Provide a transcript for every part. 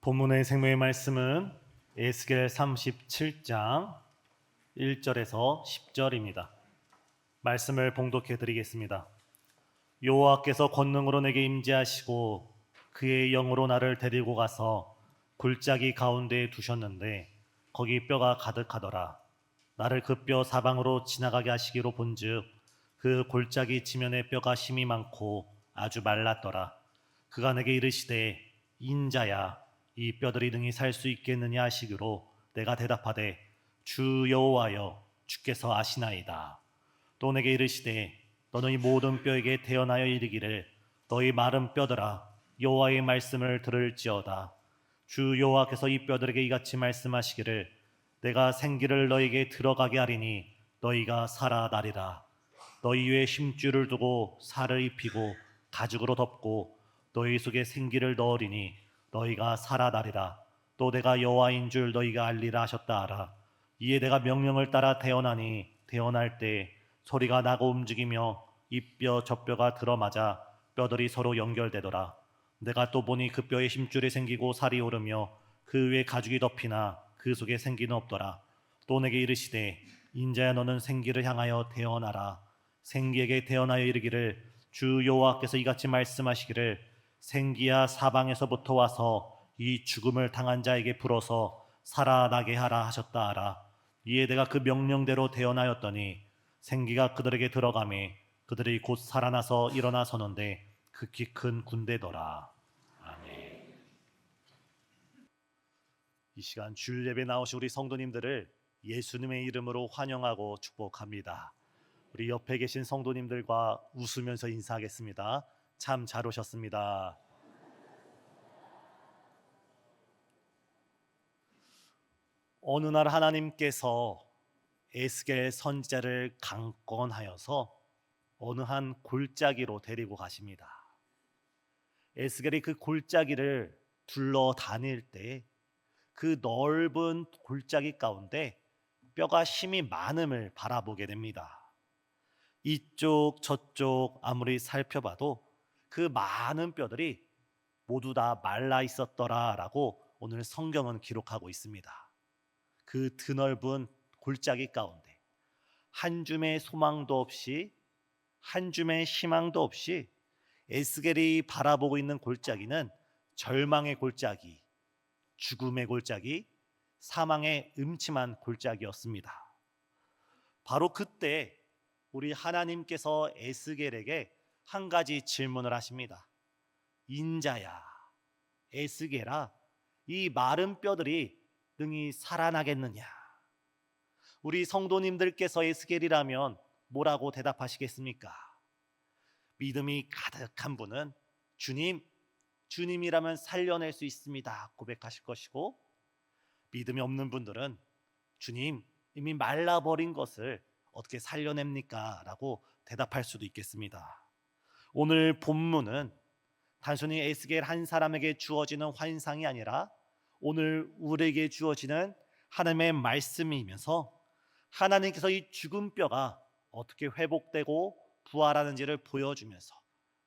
본문의 생명의 말씀은 에스겔 37장 1절에서 10절입니다. 말씀을 봉독해 드리겠습니다. 여호와께서 권능으로 내게 임재하시고 그의 영으로 나를 데리고 가서 골짜기 가운데에 두셨는데 거기 뼈가 가득하더라. 나를 그 뼈 사방으로 지나가게 하시기로 본즉 그 골짜기 지면에 뼈가 심이 많고 아주 말랐더라. 그가 내게 이르시되 인자야 이 뼈들이 능히 살 수 있겠느냐 하시기로 내가 대답하되 주 여호와여 주께서 아시나이다. 또 내게 이르시되 너는 이 모든 뼈에게 태어나여 이르기를 너희 마른 뼈들아 여호와의 말씀을 들을지어다. 주 여호와께서 이 뼈들에게 이같이 말씀하시기를 내가 생기를 너희에게 들어가게 하리니 너희가 살아나리라. 너희 위에 심줄을 두고 살을 입히고 가죽으로 덮고 너희 속에 생기를 넣으리니 너희가 살아나리라. 또 내가 여호와인 줄 너희가 알리라 하셨다 하라. 이에 내가 명령을 따라 태어나니 태어날 때 소리가 나고 움직이며 이 뼈 저 뼈가 들어맞아 뼈들이 서로 연결되더라. 내가 또 보니 그 뼈에 힘줄이 생기고 살이 오르며 그 위에 가죽이 덮이나 그 속에 생기는 없더라. 또 내게 이르시되 인자야 너는 생기를 향하여 태어나라. 생기에게 태어나여 이르기를 주 여호와께서 이같이 말씀하시기를 생기야 사방에서부터 와서 이 죽음을 당한 자에게 불어서 살아나게 하라 하셨다 하라. 이에 내가 그 명령대로 태어나였더니 생기가 그들에게 들어가매 그들이 곧 살아나서 일어나 서는데 극히 큰 군대더라. 아멘. 이 시간 주일 예배 나오신 우리 성도님들을 예수님의 이름으로 환영하고 축복합니다. 우리 옆에 계신 성도님들과 웃으면서 인사하겠습니다. 참 잘 오셨습니다. 어느 날 하나님께서 에스겔 선지자를 강권하여서 어느 한 골짜기로 데리고 가십니다. 에스겔이 그 골짜기를 둘러 다닐 때 그 넓은 골짜기 가운데 뼈가 심이 많음을 바라보게 됩니다. 이쪽 저쪽 아무리 살펴봐도 그 많은 뼈들이 모두 다 말라 있었더라라고 오늘 성경은 기록하고 있습니다. 그 드넓은 골짜기 가운데 한 줌의 소망도 없이 한 줌의 희망도 없이 에스겔이 바라보고 있는 골짜기는 절망의 골짜기, 죽음의 골짜기, 사망의 음침한 골짜기였습니다. 바로 그때 우리 하나님께서 에스겔에게 한 가지 질문을 하십니다. 인자야, 에스겔아, 이 마른 뼈들이 능히 살아나겠느냐? 우리 성도님들께서 에스겔이라면 뭐라고 대답하시겠습니까? 믿음이 가득한 분은 주님이라면 살려낼 수 있습니다 고백하실 것이고, 믿음이 없는 분들은 주님, 이미 말라버린 것을 어떻게 살려냅니까? 라고 대답할 수도 있겠습니다. 오늘 본문은 단순히 에스겔 한 사람에게 주어지는 환상이 아니라 오늘 우리에게 주어지는 하나님의 말씀이면서 하나님께서 이 죽은 뼈가 어떻게 회복되고 부활하는지를 보여주면서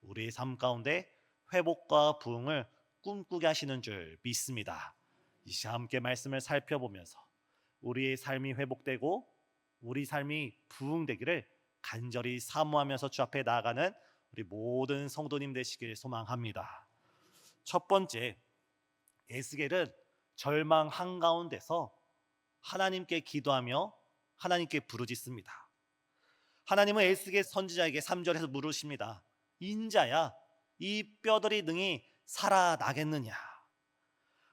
우리의 삶 가운데 회복과 부흥을 꿈꾸게 하시는 줄 믿습니다. 이 시간 함께 말씀을 살펴보면서 우리의 삶이 회복되고 우리 삶이 부흥되기를 간절히 사모하면서 주 앞에 나아가는 우리 모든 성도님 되시길 소망합니다. 첫 번째, 에스겔은 절망 한가운데서 하나님께 기도하며 하나님께 부르짖습니다. 하나님은 에스겔 선지자에게 3절에서 물으십니다. 인자야, 이 뼈들이 능히 살아나겠느냐?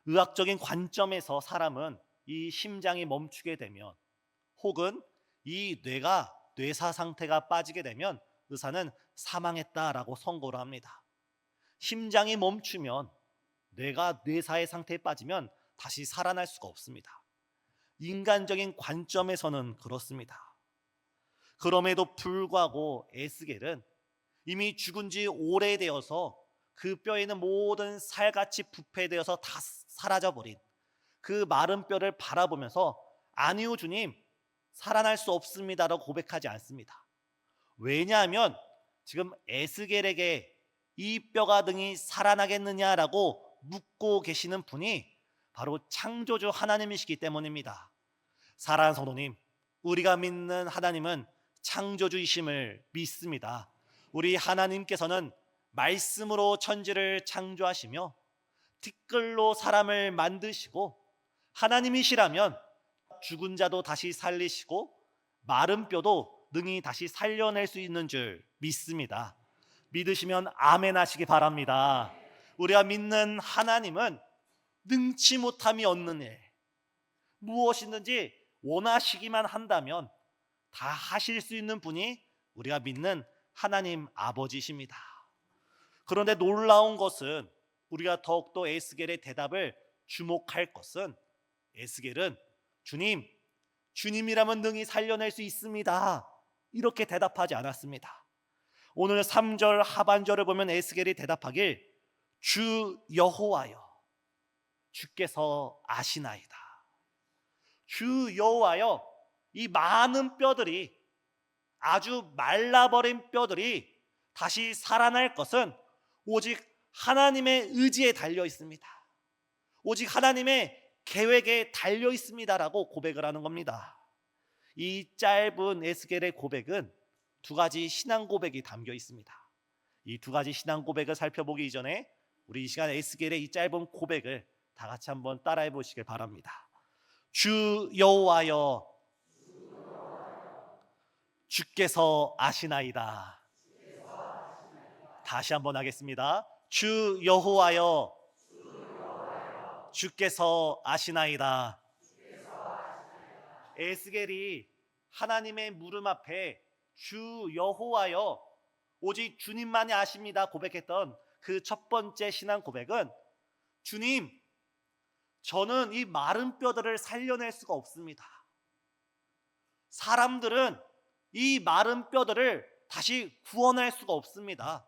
의학적인 관점에서 사람은 이 심장이 멈추게 되면 혹은 이 뇌가 뇌사 상태가 빠지게 되면 의사는 사망했다라고 선고를 합니다. 심장이 멈추면 뇌가 뇌사의 상태에 빠지면 다시 살아날 수가 없습니다. 인간적인 관점에서는 그렇습니다. 그럼에도 불구하고 에스겔은 이미 죽은 지 오래되어서 그 뼈에는 모든 살같이 부패되어서 다 사라져버린 그 마른 뼈를 바라보면서 아니요 주님, 살아날 수 없습니다라고 고백하지 않습니다. 왜냐하면 지금 에스겔에게 이 뼈가 능히 살아나겠느냐라고 묻고 계시는 분이 바로 창조주 하나님이시기 때문입니다. 사랑하는 성도님, 우리가 믿는 하나님은 창조주이심을 믿습니다. 우리 하나님께서는 말씀으로 천지를 창조하시며 티끌로 사람을 만드시고, 하나님이시라면 죽은 자도 다시 살리시고 마른 뼈도 능히 다시 살려낼 수 있는 줄 믿습니다. 믿으시면 아멘 하시기 바랍니다. 우리가 믿는 하나님은 능치 못함이 없는 일, 무엇이든지 원하시기만 한다면 다 하실 수 있는 분이 우리가 믿는 하나님 아버지십니다. 그런데 놀라운 것은, 우리가 더욱더 에스겔의 대답을 주목할 것은, 에스겔은 주님이라면 능히 살려낼 수 있습니다, 이렇게 대답하지 않았습니다. 오늘 3절 하반절을 보면 에스겔이 대답하길 주 여호와여, 주께서 아시나이다. 주 여호와여, 이 많은 뼈들이, 아주 말라버린 뼈들이 다시 살아날 것은 오직 하나님의 의지에 달려 있습니다. 오직 하나님의 계획에 달려 있습니다라고 고백을 하는 겁니다. 이 짧은 에스겔의 고백은 두 가지 신앙 고백이 담겨 있습니다. 이 두 가지 신앙 고백을 살펴보기 이전에 우리 이 시간 에스겔의 이 짧은 고백을 다 같이 한번 따라해 보시길 바랍니다. 주 여호와여, 주께서 아시나이다. 다시 한번 하겠습니다. 주 여호와여, 주께서 아시나이다. 에스겔이 하나님의 물음 앞에 주 여호와여, 오직 주님만이 아십니다 고백했던 그 첫 번째 신앙 고백은, 주님, 저는 이 마른 뼈들을 살려낼 수가 없습니다. 사람들은 이 마른 뼈들을 다시 구원할 수가 없습니다.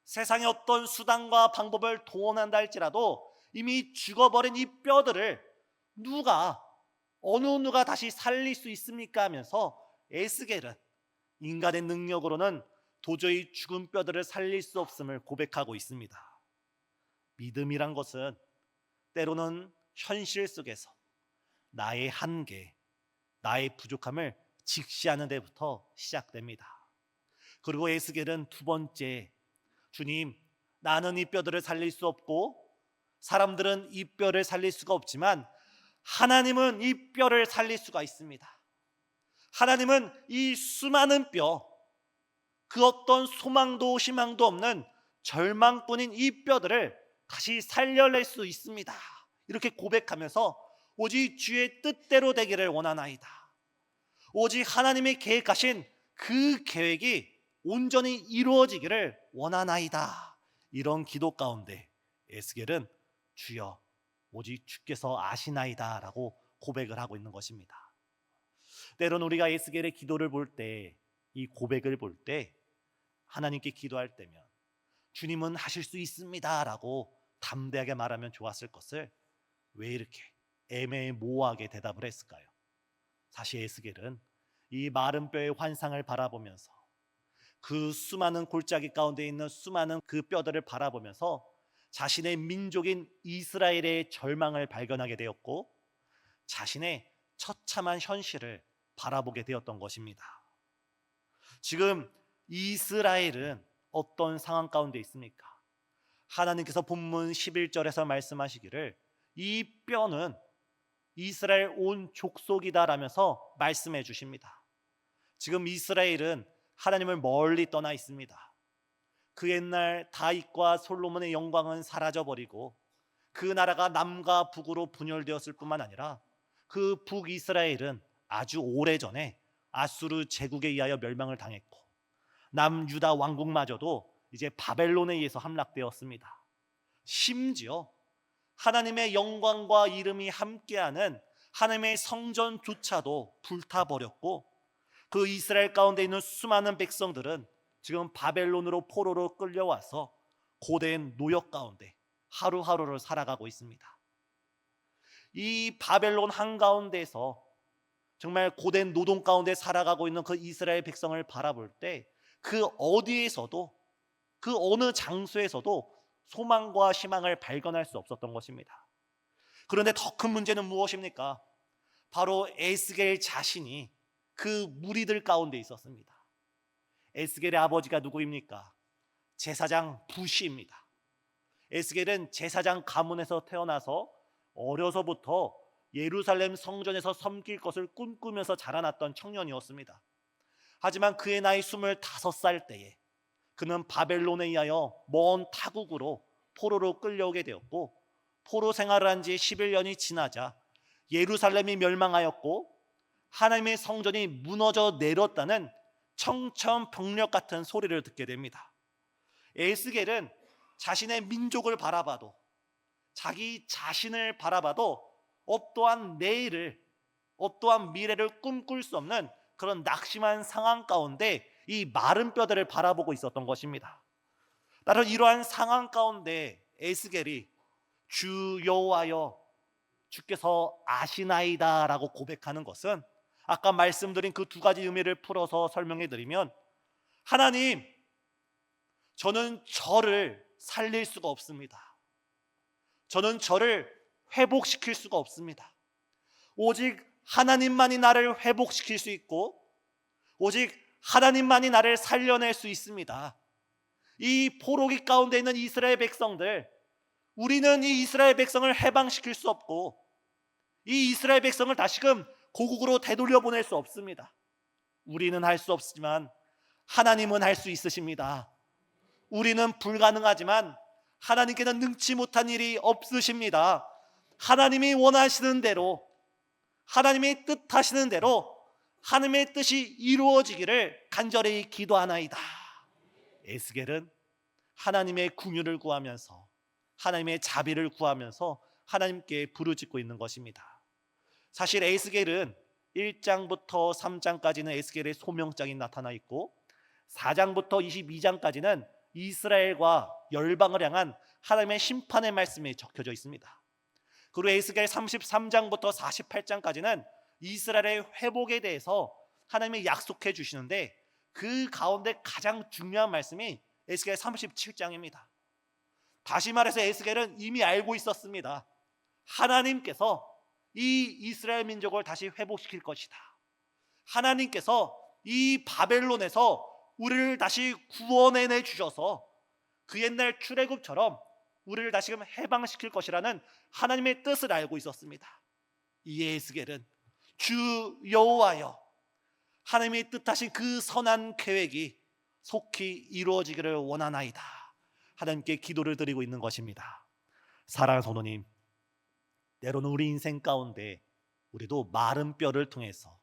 세상의 어떤 수단과 방법을 동원한다 할지라도 이미 죽어버린 이 뼈들을 어느 누가 다시 살릴 수 있습니까 하면서 에스겔은 인간의 능력으로는 도저히 죽은 뼈들을 살릴 수 없음을 고백하고 있습니다. 믿음이란 것은 때로는 현실 속에서 나의 한계, 나의 부족함을 직시하는 데부터 시작됩니다. 그리고 에스겔은 두 번째, 주님, 나는 이 뼈들을 살릴 수 없고 사람들은 이 뼈를 살릴 수가 없지만 하나님은 이 뼈를 살릴 수가 있습니다. 하나님은 이 수많은 뼈, 그 어떤 소망도 희망도 없는 절망뿐인 이 뼈들을 다시 살려낼 수 있습니다, 이렇게 고백하면서 오직 주의 뜻대로 되기를 원하나이다, 오직 하나님의 계획하신 그 계획이 온전히 이루어지기를 원하나이다, 이런 기도 가운데 에스겔은 주여, 오직 주께서 아시나이다 라고 고백을 하고 있는 것입니다. 때론 우리가 에스겔의 기도를 볼 때, 이 고백을 볼 때, 하나님께 기도할 때면 주님은 하실 수 있습니다 라고 담대하게 말하면 좋았을 것을 왜 이렇게 애매모호하게 대답을 했을까요? 사실 에스겔은 이 마른 뼈의 환상을 바라보면서, 그 수많은 골짜기 가운데 있는 수많은 그 뼈들을 바라보면서 자신의 민족인 이스라엘의 절망을 발견하게 되었고, 자신의 처참한 현실을 바라보게 되었던 것입니다. 지금 이스라엘은 어떤 상황 가운데 있습니까? 하나님께서 본문 11절에서 말씀하시기를 이 뼈는 이스라엘 온 족속이다라면서 말씀해 주십니다. 지금 이스라엘은 하나님을 멀리 떠나 있습니다. 그 옛날 다윗과 솔로몬의 영광은 사라져버리고 그 나라가 남과 북으로 분열되었을 뿐만 아니라 그 북이스라엘은 아주 오래전에 아수르 제국에 의하여 멸망을 당했고, 남유다 왕국마저도 이제 바벨론에 의해서 함락되었습니다. 심지어 하나님의 영광과 이름이 함께하는 하나님의 성전조차도 불타버렸고, 그 이스라엘 가운데 있는 수많은 백성들은 지금 바벨론으로 포로로 끌려와서 고된 노역 가운데 하루하루를 살아가고 있습니다. 이 바벨론 한가운데서 정말 고된 노동 가운데 살아가고 있는 그 이스라엘 백성을 바라볼 때 그 어디에서도, 그 어느 장소에서도 소망과 희망을 발견할 수 없었던 것입니다. 그런데 더 큰 문제는 무엇입니까? 바로 에스겔 자신이 그 무리들 가운데 있었습니다. 에스겔의 아버지가 누구입니까? 제사장 부시입니다. 에스겔은 제사장 가문에서 태어나서 어려서부터 예루살렘 성전에서 섬길 것을 꿈꾸면서 자라났던 청년이었습니다. 하지만 그의 나이 25살 때에 그는 바벨론에 의하여 먼 타국으로 포로로 끌려오게 되었고, 포로 생활을 한 지 11년이 지나자 예루살렘이 멸망하였고 하나님의 성전이 무너져 내렸다는 청천벽력 같은 소리를 듣게 됩니다. 에스겔은 자신의 민족을 바라봐도, 자기 자신을 바라봐도 어떠한 내일을, 어떠한 미래를 꿈꿀 수 없는 그런 낙심한 상황 가운데 이 마른 뼈들을 바라보고 있었던 것입니다. 따라 이러한 상황 가운데 에스겔이 주 여호와여, 주께서 아시나이다 라고 고백하는 것은, 아까 말씀드린 그 두 가지 의미를 풀어서 설명해 드리면, 하나님, 저는 저를 살릴 수가 없습니다. 저는 저를 회복시킬 수가 없습니다. 오직 하나님만이 나를 회복시킬 수 있고, 오직 하나님만이 나를 살려낼 수 있습니다. 이 포로기 가운데 있는 이스라엘 백성들, 우리는 이 이스라엘 백성을 해방시킬 수 없고, 이 이스라엘 백성을 다시금 고국으로 되돌려 보낼 수 없습니다. 우리는 할 수 없지만 하나님은 할 수 있으십니다. 우리는 불가능하지만 하나님께는 능치 못한 일이 없으십니다. 하나님이 원하시는 대로, 하나님이 뜻하시는 대로 하나님의 뜻이 이루어지기를 간절히 기도하나이다. 에스겔은 하나님의 궁유를 구하면서, 하나님의 자비를 구하면서 하나님께 부르짖고 있는 것입니다. 사실 에스겔은 1장부터 3장까지는 에스겔의 소명장이 나타나 있고, 4장부터 22장까지는 이스라엘과 열방을 향한 하나님의 심판의 말씀이 적혀져 있습니다. 그리고 에스겔 33장부터 48장까지는 이스라엘의 회복에 대해서 하나님이 약속해 주시는데, 그 가운데 가장 중요한 말씀이 에스겔 37장입니다. 다시 말해서 에스겔은 이미 알고 있었습니다. 하나님께서 이 이스라엘 민족을 다시 회복시킬 것이다. 하나님께서 이 바벨론에서 우리를 다시 구원해내 주셔서 그 옛날 출애굽처럼 우리를 다시금 해방시킬 것이라는 하나님의 뜻을 알고 있었습니다. 이 에스겔은 주 여호와여, 하나님의 뜻하신 그 선한 계획이 속히 이루어지기를 원하나이다. 하나님께 기도를 드리고 있는 것입니다. 사랑하는 성도님, 때로는 우리 인생 가운데 우리도 마른 뼈를 통해서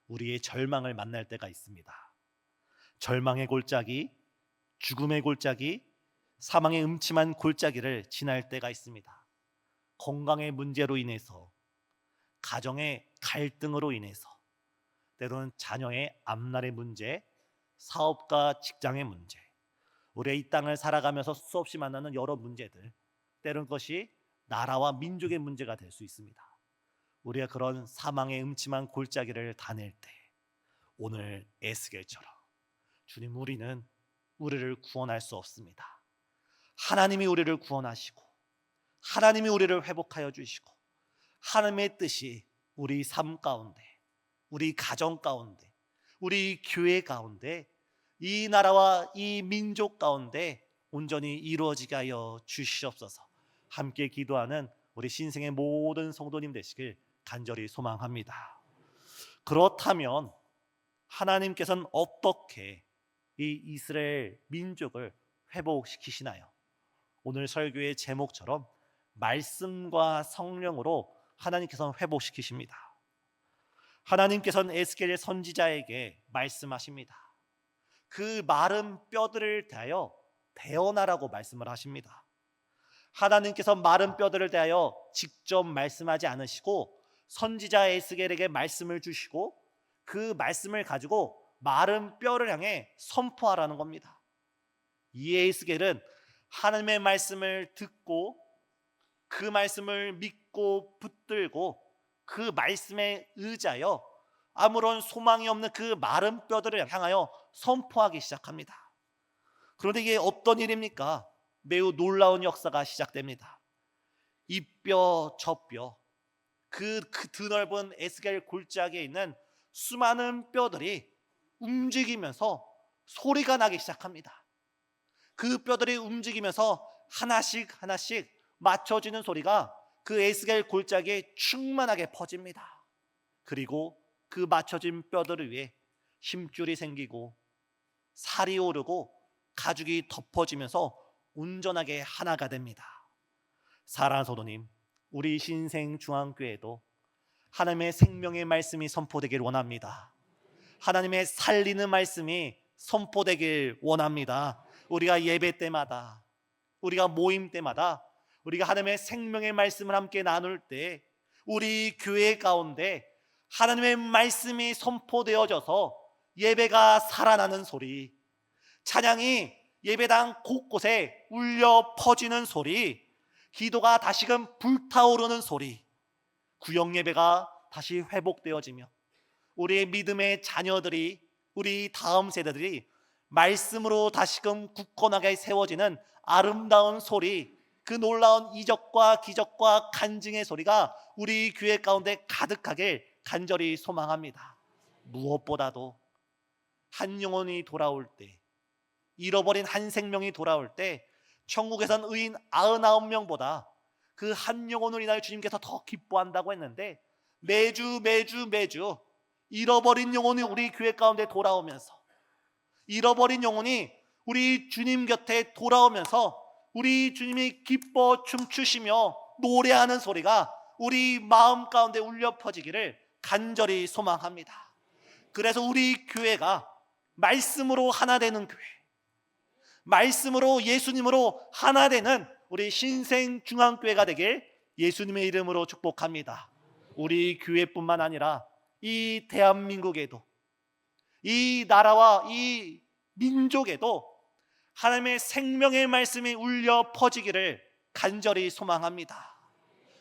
우리의 절망을 만날 때가 있습니다. 절망의 골짜기, 죽음의 골짜기, 사망의 음침한 골짜기를 지날 때가 있습니다. 건강의 문제로 인해서, 가정의 갈등으로 인해서, 때로는 자녀의 앞날의 문제, 사업과 직장의 문제, 우리의 이 땅을 살아가면서 수없이 만나는 여러 문제들, 때로는 그것이 나라와 민족의 문제가 될 수 있습니다. 우리가 그런 사망의 음침한 골짜기를 다닐 때 오늘 에스겔처럼, 주님, 우리를 구원할 수 없습니다. 하나님이 우리를 구원하시고 하나님이 우리를 회복하여 주시고 하나님의 뜻이 우리 삶 가운데, 우리 가정 가운데, 우리 교회 가운데, 이 나라와 이 민족 가운데 온전히 이루어지게 하여 주시옵소서. 함께 기도하는 우리 신생의 모든 성도님 되시길 간절히 소망합니다. 그렇다면 하나님께서는 어떻게 이 이스라엘 민족을 회복시키시나요? 오늘 설교의 제목처럼 말씀과 성령으로 하나님께서는 회복시키십니다. 하나님께서는 에스겔의 선지자에게 말씀하십니다. 그 마른 뼈들을 대하여 태어나라고 말씀을 하십니다. 하나님께서 마른 뼈들을 대하여 직접 말씀하지 않으시고 선지자 에스겔에게 말씀을 주시고 그 말씀을 가지고 마른 뼈를 향해 선포하라는 겁니다. 이 에스겔은 하나님의 말씀을 듣고 그 말씀을 믿고 붙들고 그 말씀에 의지하여 아무런 소망이 없는 그 마른 뼈들을 향하여 선포하기 시작합니다. 그런데 이게 어떤 일입니까? 매우 놀라운 역사가 시작됩니다. 이 뼈 저 뼈, 그 드넓은 에스겔 골짜기에 있는 수많은 뼈들이 움직이면서 소리가 나기 시작합니다. 그 뼈들이 움직이면서 하나씩 하나씩 맞춰지는 소리가 그 에스겔 골짜기에 충만하게 퍼집니다. 그리고 그 맞춰진 뼈들을 위해 힘줄이 생기고 살이 오르고 가죽이 덮어지면서 온전하게 하나가 됩니다. 사랑하는 성도님, 우리 신생중앙교회도 하나님의 생명의 말씀이 선포되길 원합니다. 하나님의 살리는 말씀이 선포되길 원합니다. 우리가 예배 때마다, 우리가 모임 때마다, 우리가 하나님의 생명의 말씀을 함께 나눌 때 우리 교회 가운데 하나님의 말씀이 선포되어져서 예배가 살아나는 소리, 찬양이 예배당 곳곳에 울려 퍼지는 소리, 기도가 다시금 불타오르는 소리, 구역 예배가 다시 회복되어지며 우리의 믿음의 자녀들이, 우리 다음 세대들이 말씀으로 다시금 굳건하게 세워지는 아름다운 소리, 그 놀라운 이적과 기적과 간증의 소리가 우리 교회 가운데 가득하길 간절히 소망합니다. 무엇보다도 한 영혼이 돌아올 때, 잃어버린 한 생명이 돌아올 때 천국에선 의인 99명보다 그 한 영혼을 인하여 주님께서 더 기뻐한다고 했는데, 매주 잃어버린 영혼이 우리 교회 가운데 돌아오면서, 잃어버린 영혼이 우리 주님 곁에 돌아오면서 우리 주님이 기뻐 춤추시며 노래하는 소리가 우리 마음 가운데 울려 퍼지기를 간절히 소망합니다. 그래서 우리 교회가 말씀으로 하나 되는 교회, 말씀으로 예수님으로 하나 되는 우리 신생중앙교회가 되길 예수님의 이름으로 축복합니다. 우리 교회뿐만 아니라 이 대한민국에도, 이 나라와 이 민족에도 하나님의 생명의 말씀이 울려 퍼지기를 간절히 소망합니다.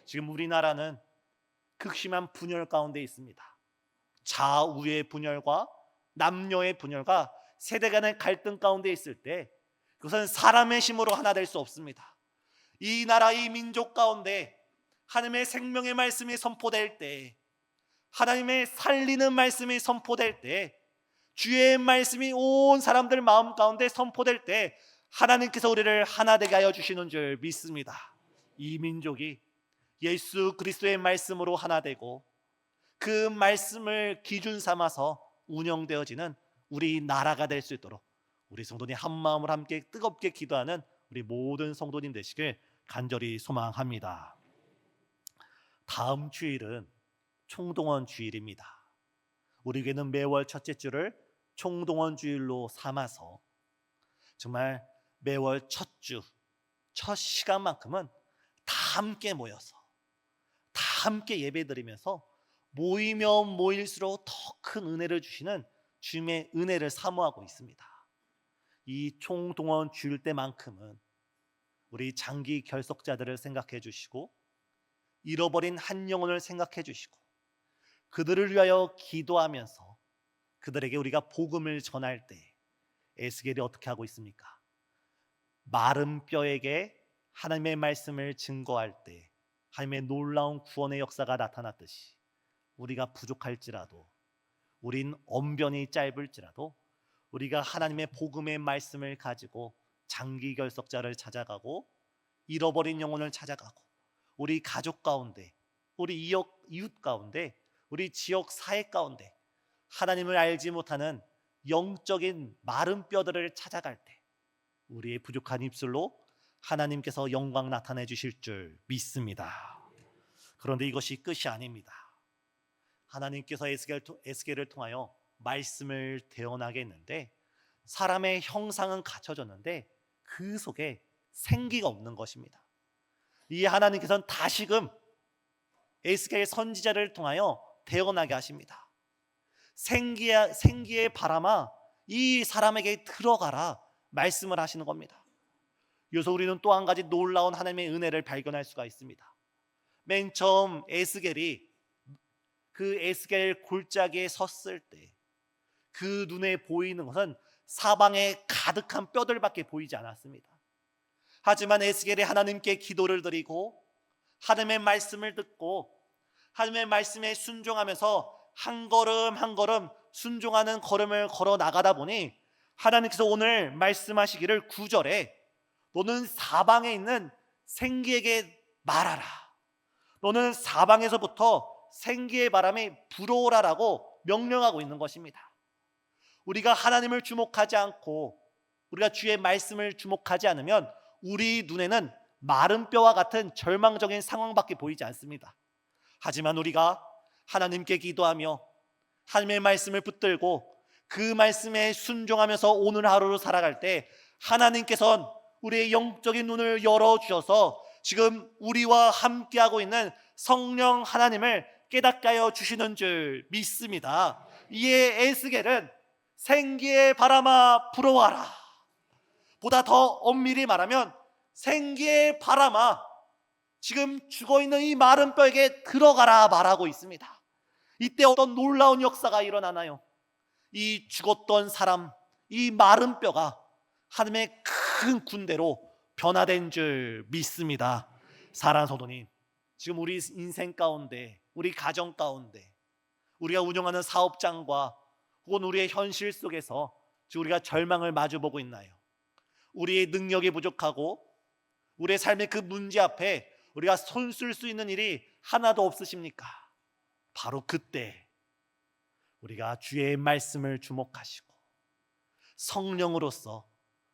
지금 우리나라는 극심한 분열 가운데 있습니다. 좌우의 분열과 남녀의 분열과 세대 간의 갈등 가운데 있을 때 그것은 사람의 힘으로 하나 될 수 없습니다. 이 나라, 이 민족 가운데 하나님의 생명의 말씀이 선포될 때, 하나님의 살리는 말씀이 선포될 때, 주의 말씀이 온 사람들 마음 가운데 선포될 때 하나님께서 우리를 하나 되게 하여 주시는 줄 믿습니다. 이 민족이 예수 그리스도의 말씀으로 하나 되고 그 말씀을 기준 삼아서 운영되어지는 우리 나라가 될 수 있도록 우리 성도님 한 마음으로 함께 뜨겁게 기도하는 우리 모든 성도님 되시길 간절히 소망합니다. 다음 주일은 총동원 주일입니다. 우리 교회는 매월 첫째 주를 총동원 주일로 삼아서 정말 매월 첫 주, 첫 시간만큼은 다 함께 모여서 다 함께 예배드리면서 모이면 모일수록 더 큰 은혜를 주시는 주님의 은혜를 사모하고 있습니다. 이 총동원 주일 때만큼은 우리 장기 결석자들을 생각해 주시고 잃어버린 한 영혼을 생각해 주시고 그들을 위하여 기도하면서 그들에게 우리가 복음을 전할 때 에스겔이 어떻게 하고 있습니까? 마른 뼈에게 하나님의 말씀을 증거할 때 하나님의 놀라운 구원의 역사가 나타났듯이 우리가 부족할지라도, 우린 언변이 짧을지라도 우리가 하나님의 복음의 말씀을 가지고 장기 결석자를 찾아가고 잃어버린 영혼을 찾아가고 우리 가족 가운데, 우리 이웃 가운데, 우리 지역 사회 가운데 하나님을 알지 못하는 영적인 마른 뼈들을 찾아갈 때 우리의 부족한 입술로 하나님께서 영광 나타내 주실 줄 믿습니다. 그런데 이것이 끝이 아닙니다. 하나님께서 에스겔을 통하여 말씀을 대언하게 했는데 사람의 형상은 갖춰졌는데 그 속에 생기가 없는 것입니다. 이 하나님께서는 다시금 에스겔 선지자를 통하여 대언하게 하십니다. 생기의 바람아 이 사람에게 들어가라 말씀을 하시는 겁니다. 여기서 우리는 또 한 가지 놀라운 하나님의 은혜를 발견할 수가 있습니다. 맨 처음 에스겔이 그 에스겔 골짜기에 섰을 때 그 눈에 보이는 것은 사방에 가득한 뼈들밖에 보이지 않았습니다. 하지만 에스겔이 하나님께 기도를 드리고 하나님의 말씀을 듣고 하나님의 말씀에 순종하면서 한 걸음 한 걸음 순종하는 걸음을 걸어 나가다 보니 하나님께서 오늘 말씀하시기를 9절에 너는 사방에 있는 생기에게 말하라. 너는 사방에서부터 생기의 바람이 불어오라라고 명령하고 있는 것입니다. 우리가 하나님을 주목하지 않고 우리가 주의 말씀을 주목하지 않으면 우리 눈에는 마른 뼈와 같은 절망적인 상황밖에 보이지 않습니다. 하지만 우리가 하나님께 기도하며 하나님의 말씀을 붙들고 그 말씀에 순종하면서 오늘 하루를 살아갈 때 하나님께서는 우리의 영적인 눈을 열어주셔서 지금 우리와 함께하고 있는 성령 하나님을 깨닫게 하여 주시는 줄 믿습니다. 이에 에스겔은 생기의 바람아 불어와라, 보다 더 엄밀히 말하면 생기의 바람아 지금 죽어있는 이 마른 뼈에게 들어가라 말하고 있습니다. 이때 어떤 놀라운 역사가 일어나나요? 이 죽었던 사람, 이 마른 뼈가 하나님의 큰 군대로 변화된 줄 믿습니다. 사랑하는 성도님, 지금 우리 인생 가운데, 우리 가정 가운데, 우리가 운영하는 사업장과 혹은 우리의 현실 속에서 지금 우리가 절망을 마주보고 있나요? 우리의 능력이 부족하고 우리의 삶의 그 문제 앞에 우리가 손 쓸 수 있는 일이 하나도 없으십니까? 바로 그때 우리가 주의 말씀을 주목하시고 성령으로서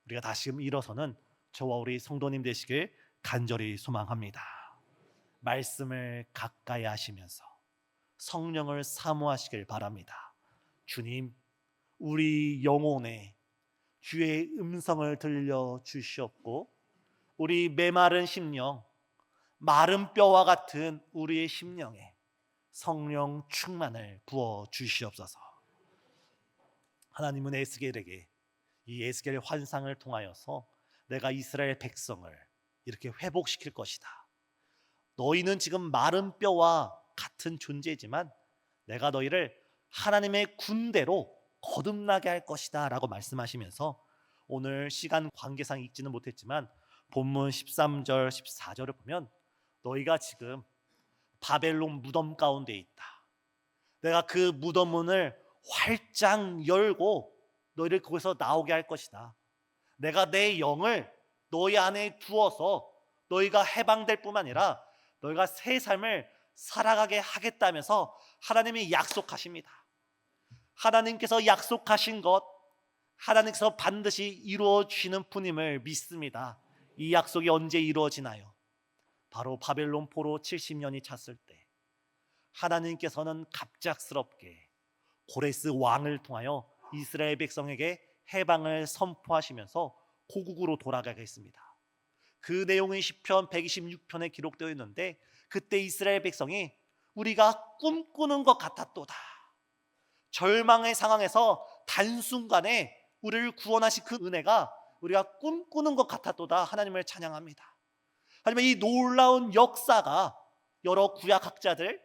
우리가 다시금 일어서는 저와 우리 성도님 되시길 간절히 소망합니다. 말씀을 가까이 하시면서 성령을 사모하시길 바랍니다. 주님, 우리 영혼에 주의 음성을 들려주시옵고 우리 메마른 심령, 마른 뼈와 같은 우리의 심령에 성령 충만을 부어주시옵소서. 하나님은 에스겔에게 이 에스겔 환상을 통하여서 내가 이스라엘 백성을 이렇게 회복시킬 것이다. 너희는 지금 마른 뼈와 같은 존재지만 내가 너희를 하나님의 군대로 거듭나게 할 것이다 라고 말씀하시면서 오늘 시간 관계상 읽지는 못했지만 본문 13절 14절을 보면 너희가 지금 바벨론 무덤 가운데 있다. 내가 그 무덤 문을 활짝 열고 너희를 거기서 나오게 할 것이다. 내가 내 영을 너희 안에 두어서 너희가 해방될 뿐만 아니라 너희가 새 삶을 살아가게 하겠다면서 하나님이 약속하십니다. 하나님께서 약속하신 것 하나님께서 반드시 이루어 주시는 분임을 믿습니다. 이 약속이 언제 이루어지나요? 바로 바벨론 포로 70년이 찼을 때 하나님께서는 갑작스럽게 고레스 왕을 통하여 이스라엘 백성에게 해방을 선포하시면서 고국으로 돌아가게 했습니다. 그 내용이 시편 126편에 기록되어 있는데 그때 이스라엘 백성이 우리가 꿈꾸는 것 같았도다. 절망의 상황에서 단순간에 우리를 구원하신 그 은혜가 우리가 꿈꾸는 것 같았도다 하나님을 찬양합니다. 하지만 이 놀라운 역사가 여러 구약학자들,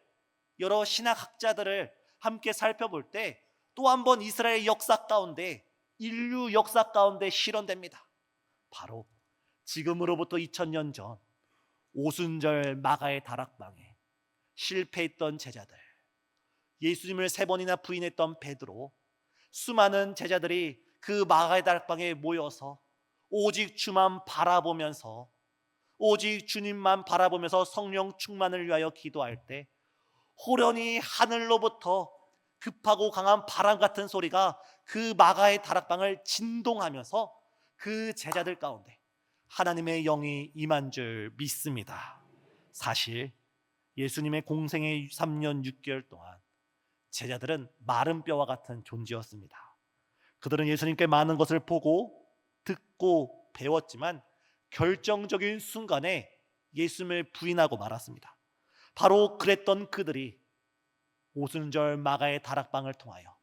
여러 신학학자들을 함께 살펴볼 때 또 한 번 이스라엘 역사 가운데 인류 역사 가운데 실현됩니다. 바로 지금으로부터 2000년 전 오순절 마가의 다락방에 실패했던 제자들, 예수님을 3번이나 부인했던 베드로, 수많은 제자들이 그 마가의 다락방에 모여서 오직 주만 바라보면서 오직 주님만 바라보면서 성령 충만을 위하여 기도할 때 호련히 하늘로부터 급하고 강한 바람 같은 소리가 그 마가의 다락방을 진동하면서 그 제자들 가운데 하나님의 영이 임한 줄 믿습니다. 사실 예수님의 공생의 3년 6개월 동안 제자들은 마른 뼈와 같은 존재였습니다. 그들은 예수님께 많은 것을 보고 듣고 배웠지만 결정적인 순간에 예수님을 부인하고 말았습니다. 바로 그랬던 그들이 오순절 마가의 다락방을 통하여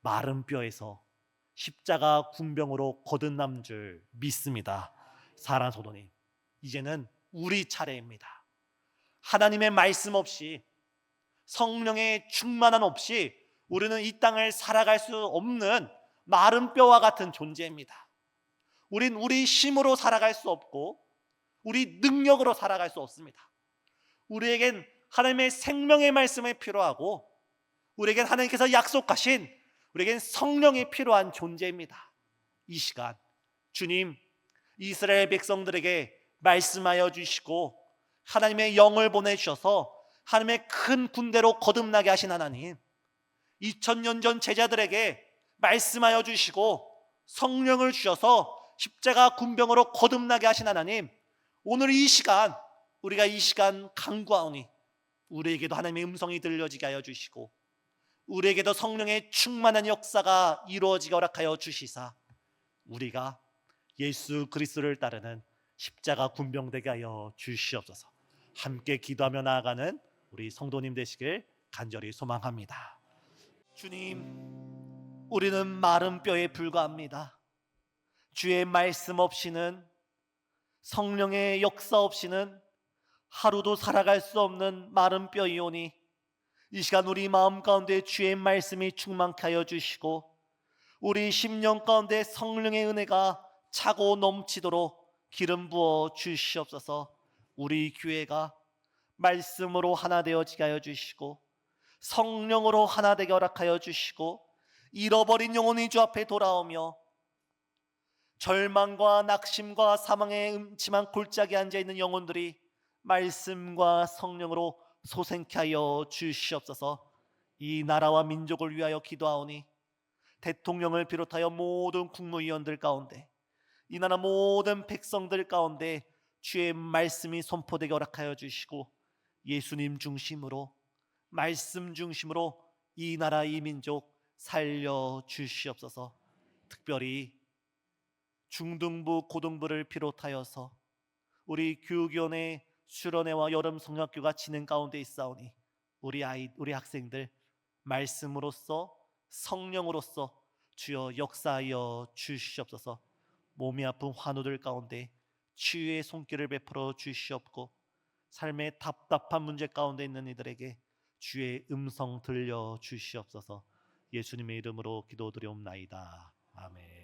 마른 뼈에서 십자가 군병으로 거듭난 줄 믿습니다. 사랑하는 성도님, 이제는 우리 차례입니다. 하나님의 말씀 없이 성령의 충만함 없이 우리는 이 땅을 살아갈 수 없는 마른 뼈와 같은 존재입니다. 우린 우리 힘으로 살아갈 수 없고 우리 능력으로 살아갈 수 없습니다. 우리에겐 하나님의 생명의 말씀이 필요하고, 우리에겐 하나님께서 약속하신, 우리에겐 성령이 필요한 존재입니다. 이 시간 주님, 이스라엘 백성들에게 말씀하여 주시고 하나님의 영을 보내주셔서 하나님의 큰 군대로 거듭나게 하신 하나님, 2000년 전 제자들에게 말씀하여 주시고 성령을 주셔서 십자가 군병으로 거듭나게 하신 하나님, 오늘 이 시간, 우리가 이 시간 간구하오니 우리에게도 하나님의 음성이 들려지게 하여 주시고, 우리에게도 성령의 충만한 역사가 이루어지게 허락하여 주시사, 우리가 예수 그리스도를 따르는 십자가 군병되게 하여 주시옵소서. 함께 기도하며 나아가는 우리 성도님 되시길 간절히 소망합니다. 주님, 우리는 마른 뼈에 불과합니다. 주의 말씀 없이는, 성령의 역사 없이는 하루도 살아갈 수 없는 마른 뼈이오니, 이 시간 우리 마음 가운데 주의 말씀이 충만케 하여 주시고, 우리 심령 가운데 성령의 은혜가 차고 넘치도록 기름 부어 주시옵소서. 우리 교회가 말씀으로 하나 되어지게 하여 주시고, 성령으로 하나 되게 허락하여 주시고, 잃어버린 영혼이 주 앞에 돌아오며 절망과 낙심과 사망의 음침한 골짜기에 앉아있는 영혼들이 말씀과 성령으로 소생케 하여 주시옵소서. 이 나라와 민족을 위하여 기도하오니 대통령을 비롯하여 모든 국무위원들 가운데, 이 나라 모든 백성들 가운데 주의 말씀이 선포되게 허락하여 주시고, 예수님 중심으로, 말씀 중심으로 이 나라 이 민족 살려 주시옵소서. 특별히 중등부 고등부를 비롯하여서 우리 교육위원회 수련회와 여름 성악교가 진행 가운데 있사오니, 우리 학생들 말씀으로써 성령으로써 주여 역사하여 주시옵소서. 몸이 아픈 환우들 가운데 치유의 손길을 베풀어 주시옵고, 삶의 답답한 문제 가운데 있는 이들에게 주의 음성 들려 주시옵소서. 예수님의 이름으로 기도드리옵나이다. 아멘.